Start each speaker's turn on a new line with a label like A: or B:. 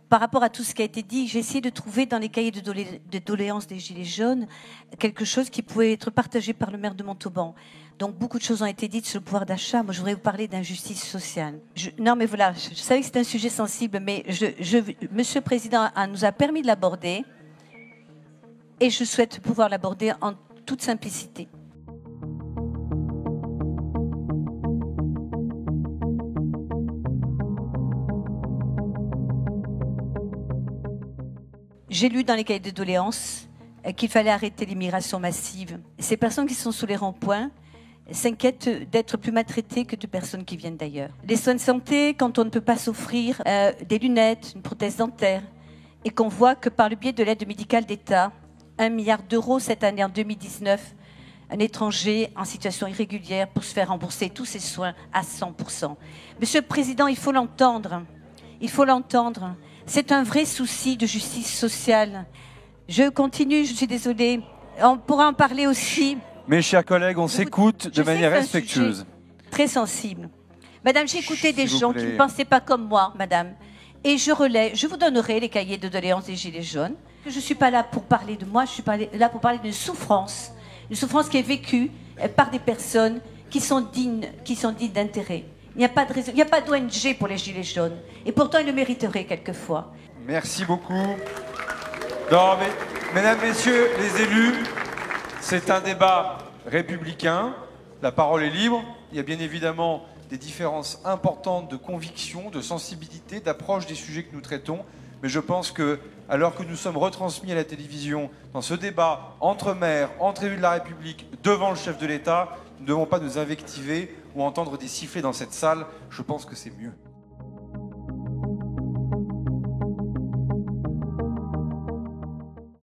A: par rapport à tout ce qui a été dit, j'ai essayé de trouver dans les cahiers de doléances des Gilets jaunes quelque chose qui pouvait être partagé par le maire de Montauban. Donc beaucoup de choses ont été dites sur le pouvoir d'achat. Moi, je voudrais vous parler d'injustice sociale. Non, mais voilà, je savais que c'était un sujet sensible, mais Monsieur le Président nous a permis de l'aborder et je souhaite pouvoir l'aborder en toute simplicité. J'ai lu dans les cahiers de doléances qu'il fallait arrêter l'immigration massive. Ces personnes qui sont sous les ronds-points s'inquiètent d'être plus maltraitées que de personnes qui viennent d'ailleurs. Les soins de santé, quand on ne peut pas s'offrir des lunettes, une prothèse dentaire, et qu'on voit que par le biais de l'aide médicale d'État, 1 milliard d'euros cette année en 2019, un étranger en situation irrégulière pour se faire rembourser tous ses soins à 100%. Monsieur le Président, il faut l'entendre. Il faut l'entendre. C'est un vrai souci de justice sociale. Je continue, je suis désolée. On pourra en parler aussi.
B: Mes chers collègues, on s'écoute de manière respectueuse.
A: Très sensible. Madame, j'ai écouté des gens qui ne pensaient pas comme moi, madame. Et je vous donnerai les cahiers de doléances des Gilets jaunes. Je ne suis pas là pour parler de moi, je suis là pour parler d'une souffrance. Une souffrance qui est vécue par des personnes qui sont dignes d'intérêt. Il n'y a pas de raison, il n'y a pas d'ONG pour les Gilets jaunes. Et pourtant, ils le mériteraient quelquefois.
B: Merci beaucoup. Non, mais, mesdames, messieurs, les élus, c'est un débat républicain. La parole est libre. Il y a bien évidemment des différences importantes de conviction, de sensibilité, d'approche des sujets que nous traitons. Mais je pense que, alors que nous sommes retransmis à la télévision dans ce débat entre maires, entre élus de la République, devant le chef de l'État, nous ne devons pas nous invectiver ou entendre des sifflets dans cette salle. Je pense que c'est mieux.